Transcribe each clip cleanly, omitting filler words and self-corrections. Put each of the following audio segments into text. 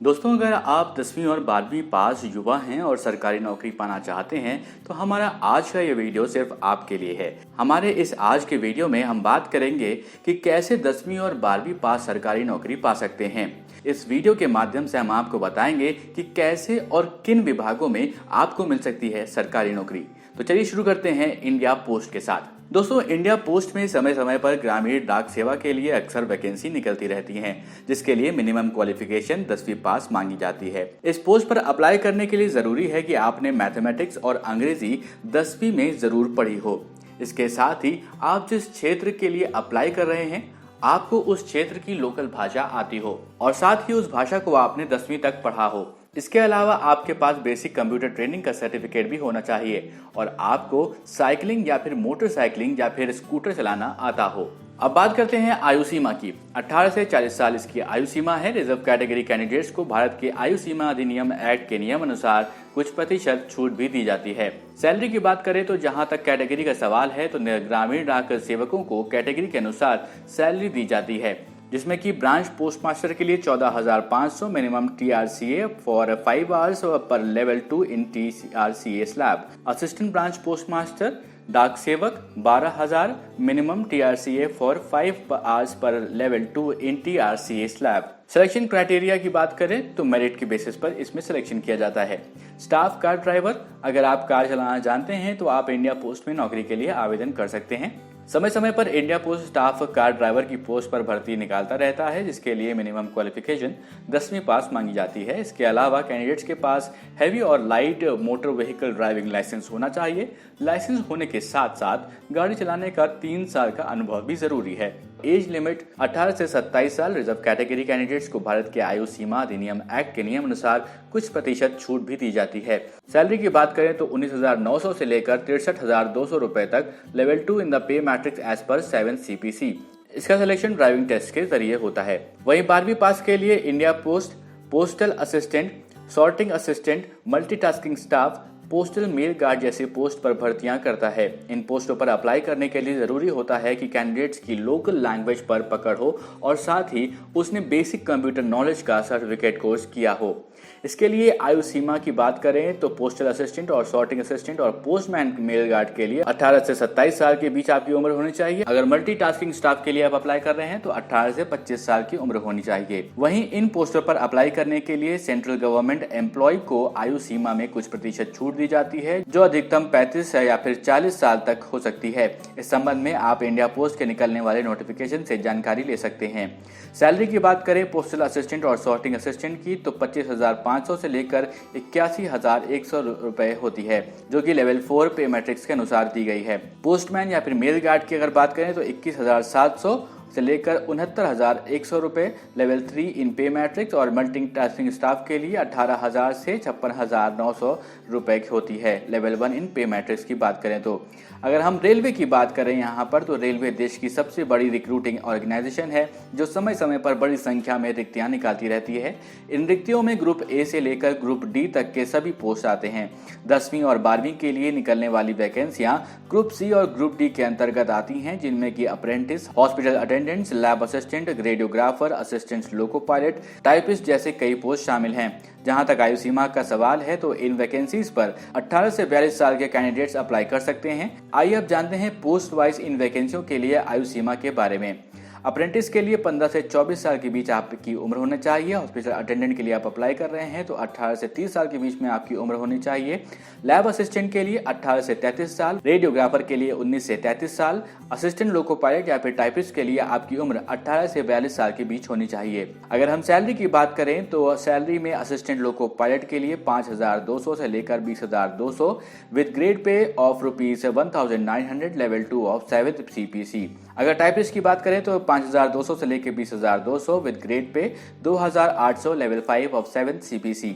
दोस्तों, अगर आप 10वीं और 12वीं पास युवा हैं और सरकारी नौकरी पाना चाहते हैं तो हमारा आज का ये वीडियो सिर्फ आपके लिए है। हमारे इस आज के वीडियो में हम बात करेंगे कि कैसे 10वीं और 12वीं पास सरकारी नौकरी पा सकते हैं। इस वीडियो के माध्यम से हम आपको बताएंगे कि कैसे और किन विभागों में आपको मिल सकती है सरकारी नौकरी। तो चलिए शुरू करते हैं इंडिया पोस्ट के साथ। दोस्तों, इंडिया पोस्ट में समय समय पर ग्रामीण डाक सेवा के लिए अक्सर वैकेंसी निकलती रहती हैं, जिसके लिए मिनिमम क्वालिफिकेशन 10वीं पास मांगी जाती है। इस पोस्ट पर अप्लाई करने के लिए जरूरी है कि आपने मैथमेटिक्स और अंग्रेजी 10वीं में जरूर पढ़ी हो। इसके साथ ही आप जिस क्षेत्र के लिए अप्लाई कर रहे हैं आपको उस क्षेत्र की लोकल भाषा आती हो और साथ ही उस भाषा को आपने 10वीं तक पढ़ा हो। इसके अलावा आपके पास बेसिक कंप्यूटर ट्रेनिंग का सर्टिफिकेट भी होना चाहिए और आपको साइकिलिंग या फिर मोटरसाइकिलिंग या फिर स्कूटर चलाना आता हो। अब बात करते हैं आयु सीमा की। 18 से 40 साल इसकी आयु सीमा है। रिजर्व कैटेगरी कैंडिडेट्स को भारत के आयु सीमा अधिनियम एक्ट के नियम अनुसार कुछ प्रतिशत छूट भी दी जाती है। सैलरी की बात करें तो जहां तक कैटेगरी का सवाल है तो ग्रामीण डाक सेवकों को कैटेगरी के अनुसार सैलरी दी जाती है, जिसमें कि ब्रांच पोस्टमास्टर के लिए 14,500 minimum TRCA for 5 hours per level 2 in TRCA slab. Assistant branch postmaster डाक सेवक 12,000 minimum TRCA for 5 hours per level 2 in TRCA slab. Selection criteria की बात करें तो मेरिट के बेसिस पर इसमें सिलेक्शन किया जाता है। स्टाफ कार ड्राइवर, अगर आप कार चलाना जानते हैं तो आप इंडिया पोस्ट में नौकरी के लिए आवेदन कर सकते हैं। समय समय पर India post staff car driver की पोस्ट पर भर्ती निकालता रहता है, जिसके लिए मिनिमम क्वालिफिकेशन 10वीं पास मांगी जाती है। इसके अलावा कैंडिडेट्स के पास हैवी और light motor vehicle driving licence होना चाहिए। लाइसेंस होने के साथ साथ गाड़ी चलाने का 3 साल का अनुभव भी जरूरी है। एज लिमिट 18 से 27 साल। रिजर्व कैटेगरी कैंडिडेट्स को भारत के आयु सीमा अधिनियम एक्ट के नियम अनुसार कुछ प्रतिशत छूट भी दी जाती है। सैलरी की बात करें तो 19,900 से लेकर 63,200 रुपए तक level 2 in the pay matrix as per 7 CPC। इसका सिलेक्शन ड्राइविंग टेस्ट के जरिए होता है। वहीं 12वीं पास के लिए India post postal assistant, sorting assistant, multitasking staff, postal mail guard जैसे पोस्ट पर भर्तियां करता है। इन पोस्टों पर अप्लाई करने के लिए जरूरी होता है कि कैंडिडेट्स की लोकल लैंग्वेज पर पकड़ हो और साथ ही उसने बेसिक कंप्यूटर नॉलेज का सर्टिफिकेट कोर्स किया हो। इसके लिए आयु सीमा की बात करें तो पोस्टल असिस्टेंट और सॉर्टिंग असिस्टेंट और पोस्टमैन मेल गार्ड के लिए 18 से 27 साल के बीच आपकी उम्र होनी चाहिए। अगर मल्टीटास्किंग स्टाफ के लिए आप अप्लाई कर रहे हैं तो 18 से 25 साल की उम्र होनी चाहिए। वहीं इन पोस्टों पर अप्लाई करने के लिए सेंट्रल गवर्नमेंट एम्प्लॉय को आयु सीमा में कुछ प्रतिशत छूट दी जाती है, जो अधिकतम 35 या फिर 40 साल तक हो सकती है। इस संबंध में आप इंडिया पोस्ट के निकलने वाले नोटिफिकेशन से जानकारी ले सकते हैं। सैलरी की बात करें पोस्टल असिस्टेंट और सॉर्टिंग असिस्टेंट की तो 25,500 से लेकर 81,100 रुपए होती है, जो कि लेवल 4 पे मैट्रिक्स के अनुसार दी गई है। पोस्टमैन या फिर मेल गार्ड की अगर बात करें तो 21,700 से लेकर 69,100 रुपए लेवल 3 इन पे मैट्रिक्स और मल्टीटास्किंग स्टाफ के लिए 18,000 से 56,900 रुपए होती है लेवल 1 इन पे मैट्रिक्स की बात करें तो। अगर हम रेलवे की बात करें यहाँ पर तो रेलवे देश की सबसे बड़ी रिक्रूटिंग ऑर्गेनाइजेशन है, जो समय समय पर बड़ी संख्या में रिक्तियां निकालती रहती है। इन रिक्तियों में ग्रुप ए से लेकर ग्रुप डी तक के सभी पोस्ट आते हैं। 10वीं और 12वीं के लिए निकलने वाली वैकेंसियां ग्रुप सी और ग्रुप डी के अंतर्गत आती हैं, जिनमें की apprentice, hospital attendants, lab assistant, radiographer, assistant loco pilot, typist जैसे कई पोस्ट शामिल हैं। जहां तक आयु सीमा का सवाल है तो इन वैकेंसीज पर 18 से 42 साल के कैंडिडेट्स अप्लाई कर सकते हैं। आइए अब जानते हैं पोस्ट वाइज इन वैकेंसियों के लिए आयु सीमा के बारे में। अप्रेंटिस के लिए 15 से 24 साल के बीच आपकी उम्र होनी चाहिए। हॉस्पिटल अटेंडेंट के लिए आप अप्लाई कर रहे हैं तो 18 से 30 साल के बीच में आपकी उम्र होनी चाहिए। लैब असिस्टेंट के लिए 18 से 33 साल, रेडियोग्राफर के लिए 19 से 33 साल, असिस्टेंट लोको पायलट या फिर टाइपिस्ट के लिए आपकी उम्र 18 से 42 साल के बीच होनी चाहिए। अगर हम सैलरी की बात करें तो सैलरी में असिस्टेंट लोको पायलट के लिए 5,200 से लेकर 20,200 विद ग्रेड पे of ₹1,900 level 2 of 7th CPC। अगर टाइपिस्ट की बात करें तो 5,200 से लेकर 20,200 with grade pay 2,800 level 5 of 7th CPC।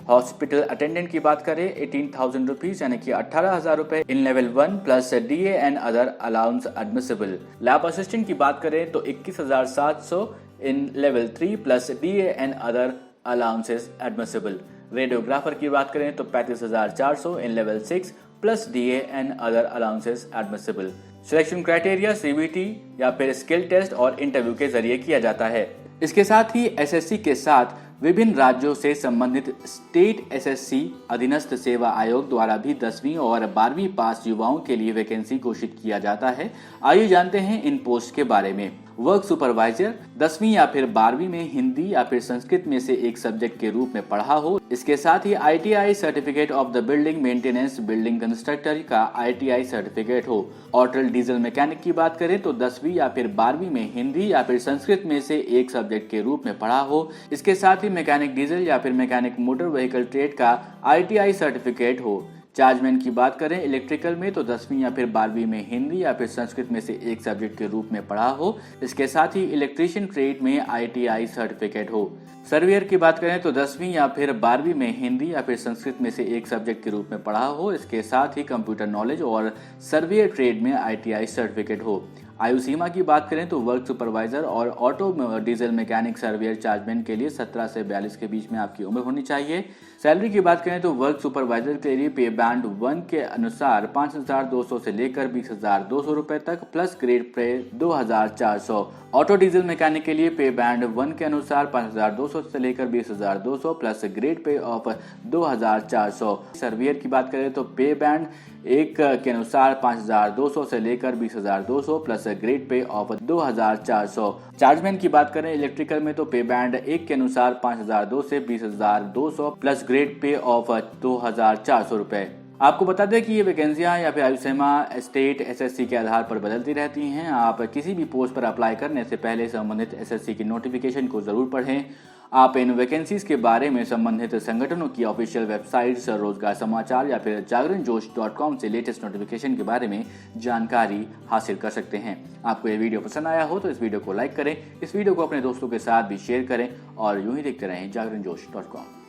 Hospital attendant की बात करें 18,000 रुपीज यानी कि 18,000 रुपए in level 1 plus DA and other allowance admissible. Lab assistant की बात करें तो 21,700 in level 3 plus DA and other allowances admissible. Radiographer की बात करें तो 35,400 in level 6 plus DA and other allowances admissible. Selection criteria CBT या फिर स्किल टेस्ट और इंटरव्यू के जरिए किया जाता है। इसके साथ ही SSC के साथ विभिन्न राज्यों से संबंधित स्टेट एसएससी अधीनस्थ सेवा आयोग द्वारा भी 10वीं और 12वीं पास युवाओं के लिए वैकेंसी घोषित किया जाता है। आइए जानते हैं इन पोस्ट के बारे में। वर्क सुपरवाइजर 10वीं या फिर 12वीं में हिंदी या फिर संस्कृत में से एक सब्जेक्ट के रूप में पढ़ा हो। इसके साथ ही ITI certificate of the building maintenance building constructor का ITI सर्टिफिकेट हो। ऑटो डीजल मैकेनिक की बात करें तो 10वीं या फिर 12वीं में हिंदी या फिर संस्कृत में से एक सब्जेक्ट के रूप में पढ़ा हो। इसके साथ ही मैकेनिक डीजल या फिर मैकेनिक मोटर व्हीकल ट्रेड का ITI सर्टिफिकेट हो। चार्जमैन की बात करें इलेक्ट्रिकल में तो 10वीं या फिर 12वीं में हिंदी या फिर संस्कृत में से एक सब्जेक्ट के रूप में पढ़ा हो। इसके साथ ही इलेक्ट्रीशियन ट्रेड में ITI सर्टिफिकेट हो। सर्वेयर की बात करें तो 10वीं या फिर 12वीं में हिंदी या फिर संस्कृत में से एक सब्जेक्ट के रूप में पढ़ा हो। इसके साथ ही कंप्यूटर नॉलेज और सर्वेयर ट्रेड में ITI सर्टिफिकेट हो। आयु सीमा की बात करें तो वर्क सुपरवाइजर और auto diesel mechanic surveyor chargeman के लिए 17 से 42 के बीच में आपकी उम्र होनी चाहिए। सैलरी की बात करें तो वर्क सुपरवाइजर के लिए पे बैंड 1 के अनुसार 5,200 से लेकर 20,200 रुपए तक plus grade pay 2,400। Auto diesel mechanic के लिए पे बैंड 1 के अनुसार 5,200 से लेकर 20,200 plus grade pay of 2,400। Surveyor की बात करें तो पे बैंड 1 के अनुसार 5,200 से लेकर 20,200 plus grade pay of 2,400। Chargeman की बात करें इलेक्ट्रिकल में तो पे बैंड 1 के अनुसार 5,200 से 20,200 प्लस ग्रेड पे ऑफ 2,400 रुपए। आपको बता दें कि ये वैकेंसियां या फिर आयु सीमा स्टेट एसएससी के आधार पर बदलती रहती हैं। आप किसी भी पोस्ट पर अप्लाई करने से पहले संबंधित एसएससी की नोटिफिकेशन को जरूर पढ़ें। आप इन वैकेंसीज के बारे में संबंधित संगठनों की ऑफिशियल वेबसाइट्स, रोजगार समाचार या फिर जागरणजोश.com से लेटेस्ट नोटिफिकेशन के बारे में जानकारी हासिल कर सकते हैं। आपको ये वीडियो पसंद आया हो तो इस वीडियो को लाइक करें, इस वीडियो को अपने दोस्तों के साथ भी शेयर करें और यूं ही देखते रहें जागरणजोश.com।